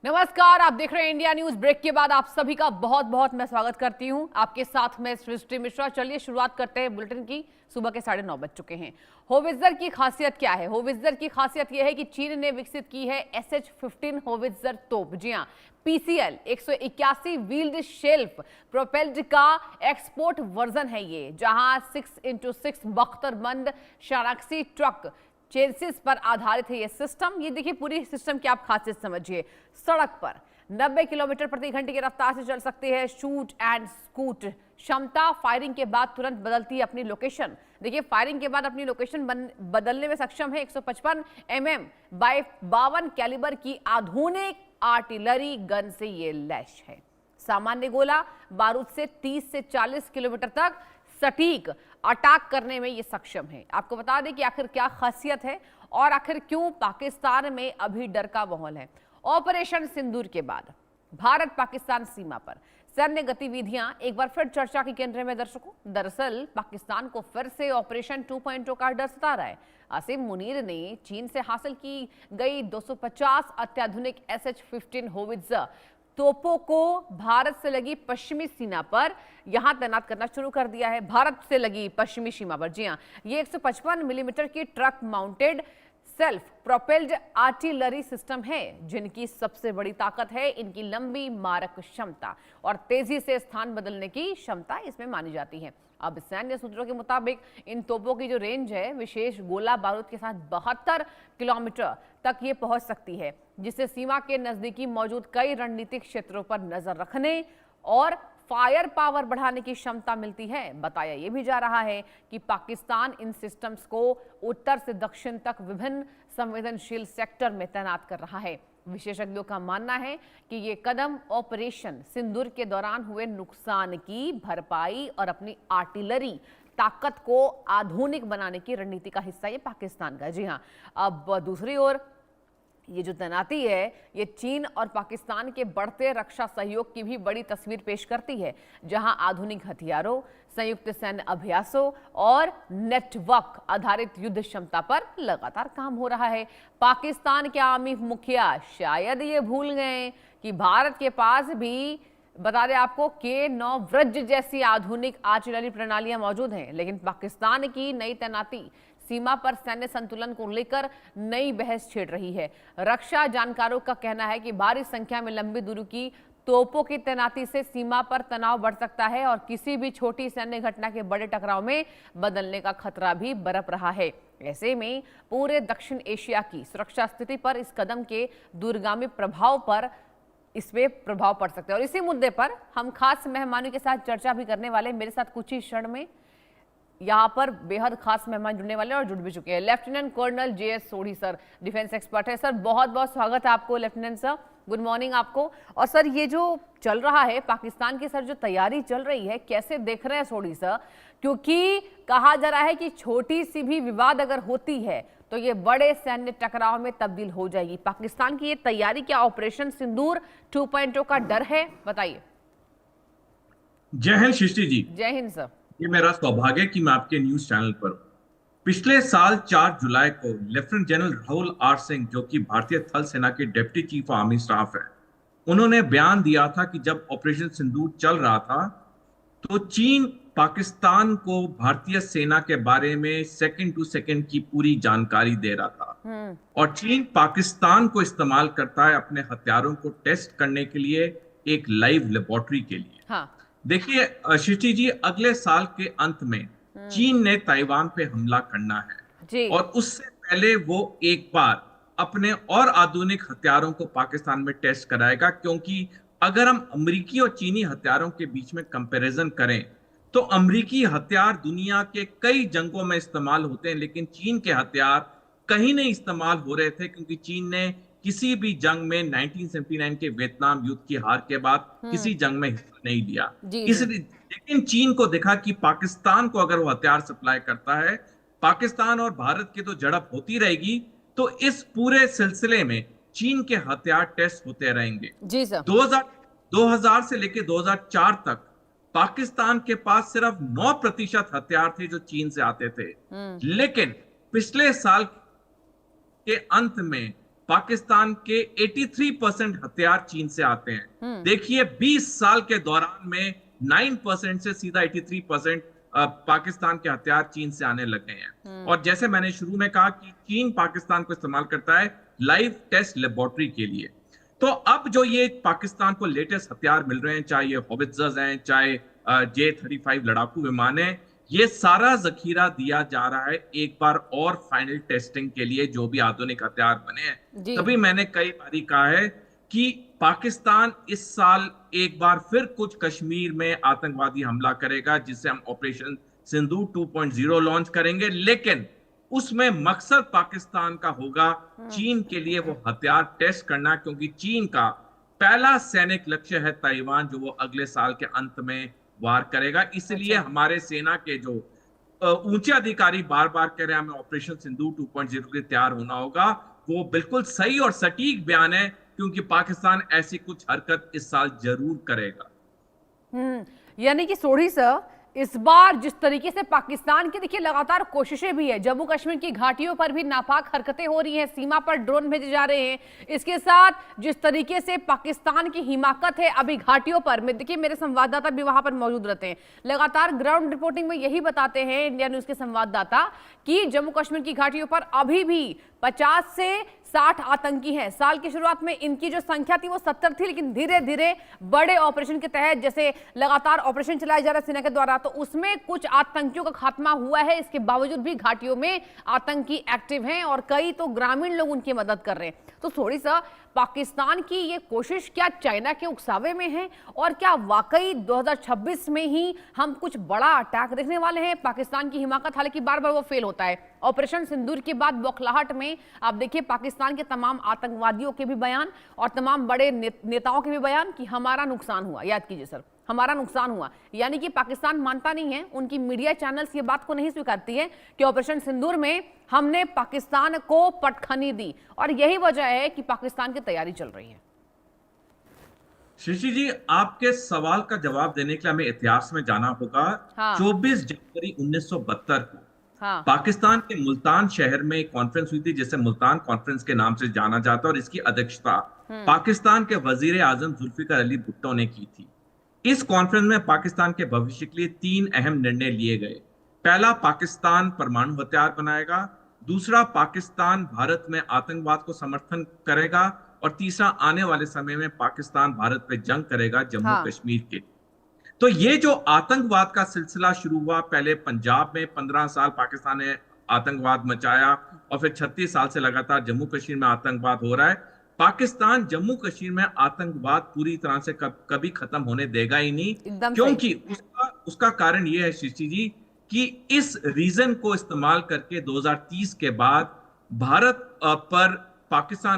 नमस्कार, आप देख रहे हैं इंडिया न्यूज। ब्रेक के बाद आप सभी का बहुत बहुत मैं स्वागत करती हूं। आपके साथ मैं सृष्टि मिश्रा। चलिए शुरुआत करते हैं बुलेटिन की। सुबह के 9:30 बज चुके हैं। होवित्जर की खासियत क्या है? होवित्जर की खासियत यह है कि चीन ने विकसित की है SH-15 होवित्जर तोप। जी हाँ, PCL 181 व्हील्ड शेल्फ प्रोपेल्ड का एक्सपोर्ट वर्जन है ये, जहां 6x6 बख्तरबंद शराक्सी ट्रक चेसिस पर आधारित है ये सिस्टम। ये देखिए पूरी सिस्टम की आप खासियत समझिए। सड़क पर 90 किलोमीटर प्रति घंटे की रफ्तार से चल सकती है। शूट एंड स्कूट क्षमता, फायरिंग के बाद तुरंत बदलती है अपनी लोकेशन। देखिए फायरिंग के बाद अपनी लोकेशन बदलने में सक्षम है। 155 mm बाय 52 कैलिबर की आधुनिक आर्टिलरी गन से ये लैस है। सामान्य गोला बारूद से 30 से 40 किलोमीटर तक सटीक अटैक करने में ये सक्षम है। आपको बता दें कि आखिर क्या खासियत है और आखिर क्यों पाकिस्तान में अभी डर का माहौल है। ऑपरेशन सिंदूर के बाद भारत पाकिस्तान सीमा पर सैन्य गतिविधियां एक बार फिर चर्चा के केंद्र में। दर्शकों, दरअसल पाकिस्तान को फिर से ऑपरेशन 2.0 का डर सता रहा है। आसिम मुनीर ने चीन से हासिल की गई 250 अत्याधुनिक SH-15 होवित्जर तोपों को भारत से लगी पश्चिमी सीमा पर यहां तैनात करना शुरू कर दिया है। भारत से लगी पश्चिमी सीमा पर, जी हां, ये 155 मिलीमीटर की truck mounted self propelled artillery system है, जिनकी सबसे बड़ी ताकत है इनकी लंबी मारक क्षमता और तेजी से स्थान बदलने की क्षमता इसमें मानी जाती है। अब सैन्य सूत्रों के मुताबिक इन तोपों की जो रेंज है विशेष गोला बारूद के साथ 72 किलोमीटर तक ये पहुंच सकती है, जिससे सीमा के नजदीकी मौजूद कई रणनीतिक क्षेत्रों पर नजर रखने और फायर पावर बढ़ाने की क्षमता मिलती है। बताया यह भी जा रहा है कि पाकिस्तान इन सिस्टम्स को उत्तर से दक्षिण तक विभिन्न संवेदनशील सेक्टर में तैनात कर रहा है। विशेषज्ञों का मानना है कि ये कदम ऑपरेशन सिंदूर के दौरान हुए नुकसान की भरपाई और अपनी आर्टिलरी ताकत को आधुनिक बनाने की रणनीति का हिस्सा ये पाकिस्तान का। जी हाँ, अब दूसरी ओर ये जो तैनाती है ये चीन और पाकिस्तान के बढ़ते रक्षा सहयोग की भी बड़ी तस्वीर पेश करती है, जहां आधुनिक हथियारों, संयुक्त सैन्य अभ्यासों और नेटवर्क आधारित युद्ध क्षमता पर लगातार काम हो रहा है। पाकिस्तान के आर्मी मुखिया शायद ये भूल गए कि भारत के पास भी, बता दें आपको, K9 व्रज जैसी आधुनिक आर्टिलरी प्रणालियां मौजूद हैं, लेकिन पाकिस्तान की नई तैनाती सीमा पर सैन्य संतुलन को लेकर नई बहस छेड़ रही है। रक्षा जानकारों का कहना है कि भारी संख्या में लंबी दूरी की तोपों की तैनाती से सीमा पर तनाव बढ़ सकता है और किसी भी छोटी सैन्य घटना के बड़े टकराव में बदलने का खतरा भी बरप रहा है। ऐसे में पूरे दक्षिण एशिया की सुरक्षा स्थिति पर इस कदम के दूरगामी प्रभाव पर इसमें प्रभाव पड़ सकता है। और इसी मुद्दे पर हम खास मेहमानों के साथ चर्चा भी करने वाले। मेरे साथ कुछ ही क्षण में यहाँ पर बेहद खास मेहमान जुड़ने वाले और जुड़ भी चुके हैं। Lieutenant colonel JS Sodhi sir, defence expert है। सर बहुत बहुत स्वागत है आपको। लेफ्टिनेंट सर, गुड मॉर्निंग आपको। और सर ये जो चल रहा है पाकिस्तान की, सर जो तैयारी चल रही है, कैसे देख रहे हैं सोढ़ी सर? क्योंकि कहा जा रहा है कि छोटी सी भी विवाद अगर होती है तो ये बड़े सैन्य टकराव में तब्दील हो जाएगी। पाकिस्तान की ये तैयारी, क्या ऑपरेशन सिंदूर 2.0 का डर है? बताइए। जय हिंद सृष्टि जी। जय हिंद सर। ये मेरा सौभाग्य है कि मैं आपके न्यूज चैनल पर हूं। पिछले साल 4 जुलाई को lieutenant general Rahul R Singh, जो कि भारतीय थल सेना के deputy chief of army staff है, उन्होंने बयान दिया था कि जब ऑपरेशन सिंदूर चल रहा था तो चीन पाकिस्तान को भारतीय सेना के बारे में सेकंड टू सेकंड की पूरी जानकारी दे रहा था और चीन पाकिस्तान को इस्तेमाल करता है अपने हथियारों को टेस्ट करने के लिए, एक लाइव लेबोरेटरी के लिए। हाँ। देखिए सृष्टि जी, अगले साल के अंत में चीन ने ताइवान पे हमला करना है जी। और उससे पहले वो एक बार अपने और आधुनिक हथियारों को पाकिस्तान में टेस्ट कराएगा, क्योंकि अगर हम अमेरिकी और चीनी हथियारों के बीच में कंपैरिजन करें तो अमेरिकी हथियार दुनिया के कई जंगों में इस्तेमाल होते हैं, लेकिन चीन के हथियार कहीं नहीं इस्तेमाल हो रहे थे, क्योंकि चीन ने किसी भी जंग में 1979 के वियतनाम युद्ध की हार के बाद किसी जंग में हिस्सा नहीं लिया। इसलिए लेकिन चीन को देखा कि पाकिस्तान को अगर वो हथियार सप्लाई करता है, पाकिस्तान और भारत की तो झड़प होती रहेगी, तो इस पूरे सिलसिले में चीन के हथियार टेस्ट होते रहेंगे। जी सर। 2000 से लेकर 2004 तक पाकिस्तान के पास सिर्फ 9% हथियार थे जो चीन से आते थे, लेकिन पिछले साल के अंत में पाकिस्तान के 83% हथियार चीन से आते हैं। देखिए 20 साल के दौरान में 9% से सीधा 83% पाकिस्तान के हथियार चीन से आने लगे हैं। और जैसे मैंने शुरू में कहा कि चीन पाकिस्तान को इस्तेमाल करता है लाइव टेस्ट लेबोरेटरी के लिए। तो अब जो ये पाकिस्तान को लेटेस्ट हथियार मिल रहे हैं, चाहे ये हॉवित्जर्स हैं, चाहे J-35 लड़ाकू विमान है, ये सारा जखीरा दिया जा रहा है एक बार और फाइनल टेस्टिंग के लिए, जो भी आधुनिक हथियार बने हैं। तभी मैंने कई बारी कहा है कि पाकिस्तान इस साल एक बार फिर कुछ कश्मीर में आतंकवादी हमला करेगा, जिसे हम ऑपरेशन सिंदूर 2.0 लॉन्च करेंगे, लेकिन उसमें मकसद पाकिस्तान का होगा चीन के लिए वो हथियार टेस्ट करना, क्योंकि चीन का पहला सैनिक लक्ष्य है ताइवान, जो वो अगले साल के अंत में वार करेगा। इसलिए हमारे सेना के जो ऊंचे अधिकारी बार बार कह रहे हैं हमें ऑपरेशन सिंदूर 2.0 के लिए तैयार होना होगा, वो बिल्कुल सही और सटीक बयान है, क्योंकि पाकिस्तान ऐसी कुछ हरकत इस साल जरूर करेगा। यानी कि सोढ़ी सर, इस बार जिस तरीके से पाकिस्तान की देखिए लगातार कोशिशें भी है, जम्मू कश्मीर की घाटियों पर भी नापाक हरकतें हो रही हैं, सीमा पर ड्रोन भेजे जा रहे हैं, इसके साथ जिस तरीके से पाकिस्तान की हिमाकत है अभी घाटियों पर में, देखिए मेरे संवाददाता भी वहां पर मौजूद रहते हैं, लगातार ग्राउंड रिपोर्टिंग में यही बताते हैं इंडिया न्यूज के संवाददाता कि जम्मू कश्मीर की घाटियों पर अभी भी 50 से 60 आतंकी हैं। साल की शुरुआत में इनकी जो संख्या थी वो 70 थी, लेकिन धीरे धीरे बड़े ऑपरेशन के तहत, जैसे लगातार ऑपरेशन चलाया जा रहा है सेना के द्वारा, तो उसमें कुछ आतंकियों का खात्मा हुआ है। इसके बावजूद भी घाटियों में आतंकी एक्टिव हैं और कई तो ग्रामीण लोग उनकी मदद कर रहे हैं। तो थोड़ी सा पाकिस्तान की ये कोशिश क्या चाइना के उकसावे में है, और क्या वाकई 2026 में ही हम कुछ बड़ा अटैक देखने वाले हैं? पाकिस्तान की हिमाकत हालांकि बार बार वो फेल होता है। ऑपरेशन सिंदूर के बाद बौखलाहट में आप देखिए पाकिस्तान के तमाम आतंकवादियों के भी बयान और तमाम बड़े नेताओं के भी बयान कि हमारा नुकसान हुआ। याद कीजिए सर, हमारा नुकसान हुआ, यानी कि पाकिस्तान मानता नहीं है, उनकी मीडिया चैनल्स ये बात को नहीं स्वीकारती है कि ऑपरेशन सिंदूर में हमने पाकिस्तान को पटखनी दी, और यही वजह है कि पाकिस्तान की तैयारी चल रही है। शशि जी, आपके सवाल का जवाब देने के लिए हमें इतिहास में जाना होगा। 24 जनवरी 1972 को पाकिस्तान के मुल्तान शहर में एक कॉन्फ्रेंस हुई थी, जिसे मुल्तान कॉन्फ्रेंस के नाम से जाना जाता है, और इसकी अध्यक्षता पाकिस्तान के वजीर आजम जुल्फिकार अली भुट्टो ने की थी। इस कॉन्फ्रेंस में पाकिस्तान के भविष्य के लिए 3 अहम निर्णय लिए गए। पहला, पाकिस्तान परमाणु हथियार बनाएगा, दूसरा, पाकिस्तान भारत में आतंकवाद को समर्थन करेगा, और तीसरा, आने वाले समय में पाकिस्तान भारत पे जंग करेगा जम्मू कश्मीर के। तो ये जो आतंकवाद का सिलसिला शुरू हुआ, पहले पंजाब में 15 साल पाकिस्तान ने आतंकवाद मचाया, और फिर 36 साल से लगातार जम्मू कश्मीर में आतंकवाद हो रहा है। पाकिस्तान जम्मू कश्मीर में आतंकवाद पूरी तरह से कभी खत्म होने देगा ही नहीं, क्योंकि उसका कारण यह है शशि जी कि इस रीजन को इस्तेमाल करके 2030 के बाद भारत पर पाकिस्तान